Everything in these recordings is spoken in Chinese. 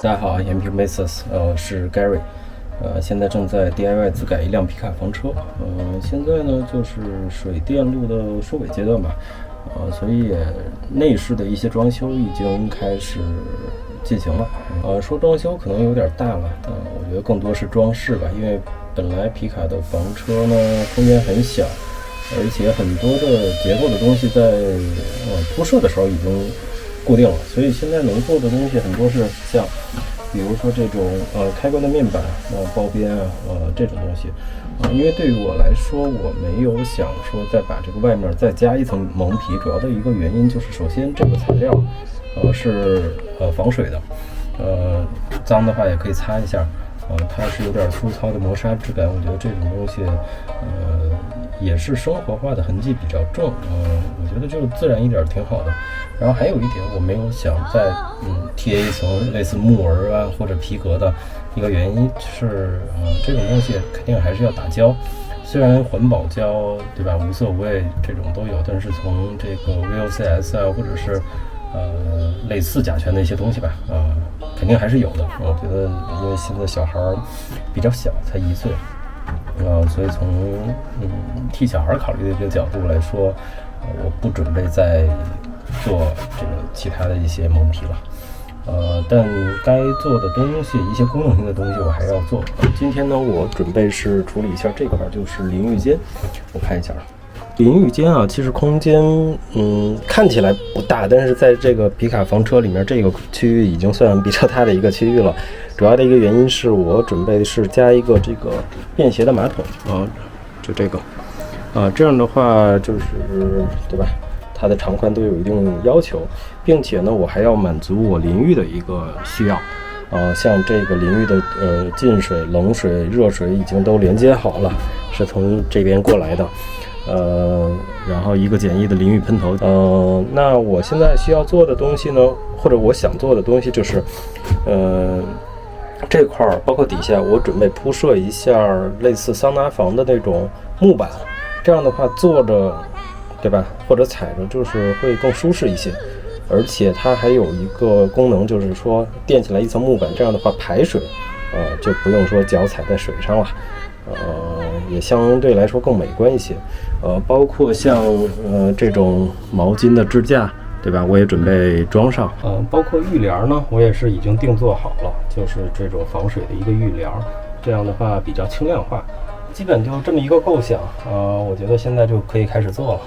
大家好，MP Maces，是 Gary，现在正在 DIY 自改一辆皮卡房车，现在呢就是水电路的收尾阶段吧，所以内饰的一些装修已经开始进行了，说装修可能有点大了，我觉得更多是装饰吧，因为本来皮卡的房车呢空间很小，而且很多的结构的东西在铺设的时候已经固定了，所以现在能做的东西很多是像，比如说这种开关的面板包边这种东西，因为对于我来说，我没有想说再把这个外面再加一层蒙皮，主要的一个原因就是首先这个材料是防水的，脏的话也可以擦一下，它是有点粗糙的磨砂质感，我觉得这种东西也是生活化的痕迹比较重，我觉得就自然一点挺好的。然后还有一点我没有想再贴一层类似木纹或者皮革的一个原因是，这种东西肯定还是要打胶，虽然环保胶对吧无色无味这种都有，但是从这个 VOCS 或者是类似甲醛的一些东西吧，肯定还是有的。我觉得因为现在小孩比较小，才1岁。所以从替小孩考虑的这个角度来说，我不准备再做这个其他的一些蒙皮了，但该做的东西，一些功能性的东西我还要做。今天呢，我准备是处理一下这块，就是淋浴间。我看一下淋浴间其实空间看起来不大，但是在这个皮卡房车里面，这个区域已经算比较大的一个区域了。主要的一个原因是我准备是加一个这个便携的马桶，就这个，这样的话就是对吧？它的长宽都有一定要求，并且呢，我还要满足我淋浴的一个需要，像这个淋浴的进水、冷水、热水已经都连接好了，是从这边过来的。然后一个简易的淋浴喷头，那我现在需要做的东西呢，或者我想做的东西就是，这块儿包括底下，我准备铺设一下类似桑拿房的那种木板，这样的话坐着，对吧？或者踩着，就是会更舒适一些。而且它还有一个功能，就是说垫起来一层木板，这样的话排水，就不用说脚踩在水上了。也相对来说更美观一些，包括像这种毛巾的支架，对吧？我也准备装上，包括浴帘呢，我也是已经定做好了，就是这种防水的一个浴帘，这样的话比较轻量化，基本就这么一个构想，我觉得现在就可以开始做了。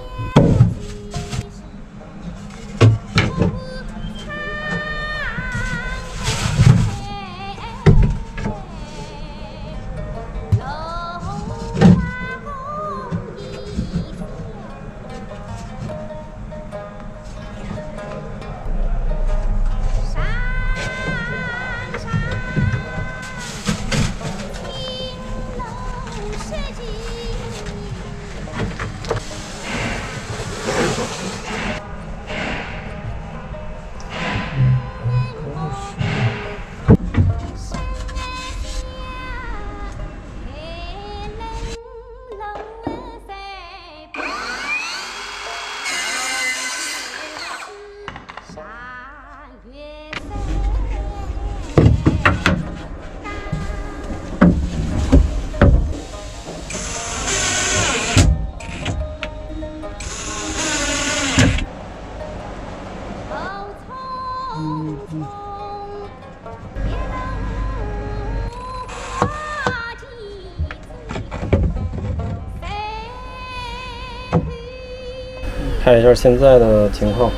看一下现在的情况，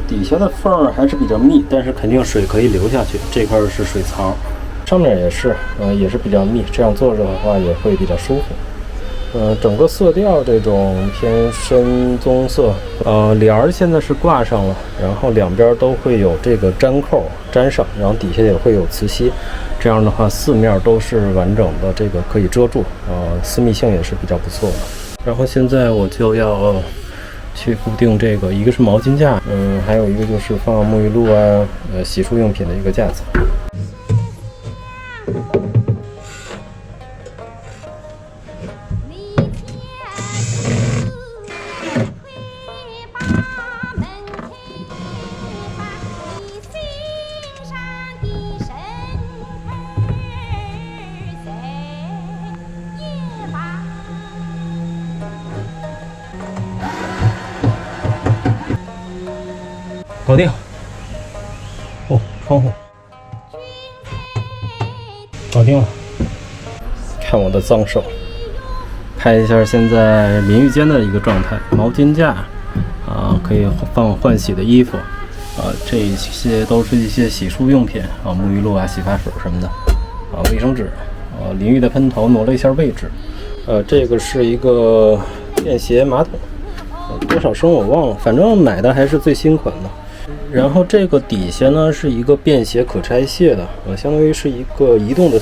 底下的缝还是比较密，但是肯定水可以流下去。这块是水槽，上面也是比较密，这样坐着的话也会比较舒服。整个色调这种偏深棕色，帘儿现在是挂上了，然后两边都会有这个粘扣粘上，然后底下也会有磁吸，这样的话四面都是完整的，这个可以遮住，私密性也是比较不错的。然后现在我就要去固定这个，一个是毛巾架，还有一个就是放沐浴露洗漱用品的一个架子。搞定。哦，窗户搞定了。看我的脏手，拍一下现在淋浴间的一个状态。毛巾架可以放换洗的衣服这些都是一些洗漱用品沐浴露洗发水什么的卫生纸淋浴的喷头挪了一下位置。这个是一个便携马桶，多少升我忘了，反正买的还是最新款的。然后这个底下呢是一个便携可拆卸的，相当于是一个移动的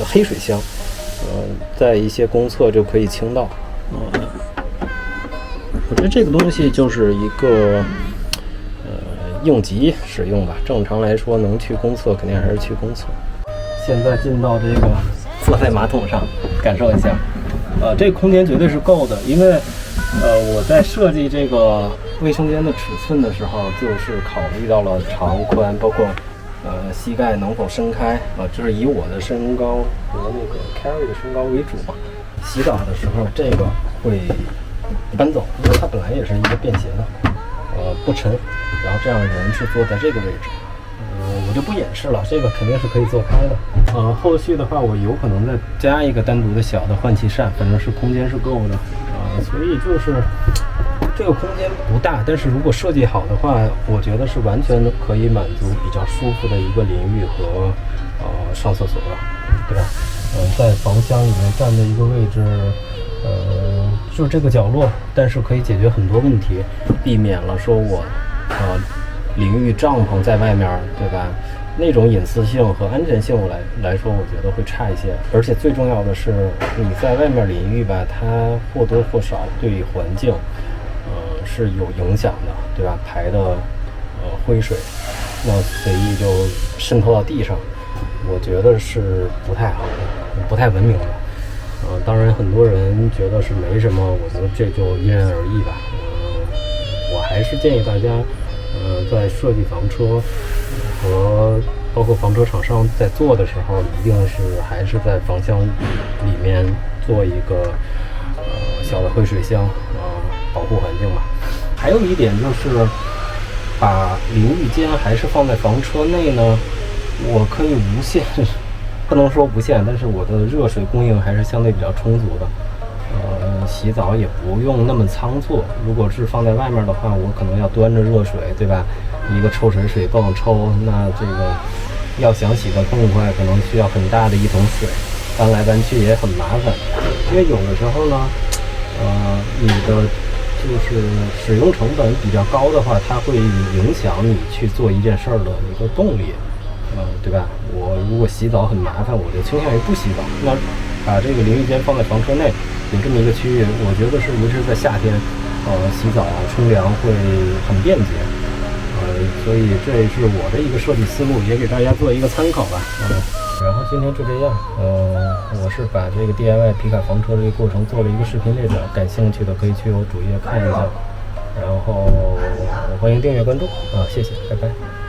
黑水箱，在一些公厕就可以倾倒。我觉得这个东西就是一个应急使用吧。正常来说，能去公厕肯定还是去公厕。现在进到这个坐在马桶上，感受一下。这个空间绝对是够的，因为我在设计这个卫生间的尺寸的时候，就是考虑到了长宽，包括膝盖能否伸开这是以我的身高和那个 Carrie 的身高为主嘛。洗澡的时候，这个会搬走，因为它本来也是一个便携的，不沉。然后这样人是坐在这个位置。我就不演示了，这个肯定是可以做开的。后续的话，我有可能再加一个单独的小的换气扇，反正是空间是够的。所以就是这个空间不大，但是如果设计好的话，我觉得是完全可以满足比较舒服的一个淋浴和上厕所的，对吧？在房厢里面占的一个位置，就这个角落，但是可以解决很多问题，避免了说我淋浴帐篷在外面，对吧？那种隐私性和安全性来说，我觉得会差一些。而且最重要的是，你在外面淋浴吧，它或多或少对环境，是有影响的，对吧？排的灰水，那随意就渗透到地上，我觉得是不太好的，不太文明的。当然很多人觉得是没什么，我觉得这就因人而异吧。我还是建议大家。在设计房车和包括房车厂商在做的时候，一定是还是在房厢里面做一个小的灰水箱，保护环境嘛。还有一点就是把淋浴间还是放在房车内呢，我可以无限，不能说无限，但是我的热水供应还是相对比较充足的。洗澡也不用那么仓促，如果是放在外面的话，我可能要端着热水，对吧？一个抽水水泵抽，那这个要想洗得痛快，可能需要很大的一桶水，搬来搬去也很麻烦。因为有的时候呢，你的就是使用成本比较高的话，它会影响你去做一件事儿的一个动力，对吧？我如果洗澡很麻烦，我就倾向于不洗澡。那把这个淋浴间放在房车内，有这么一个区域，我觉得是尤其是在夏天，洗澡冲凉会很便捷。所以这也是我的一个设计思路，也给大家做一个参考吧。然后今天就这样，我是把这个 DIY 皮卡房车这个过程做了一个视频列表，感兴趣的可以去我主页看一下。然后欢迎订阅关注谢谢，拜拜。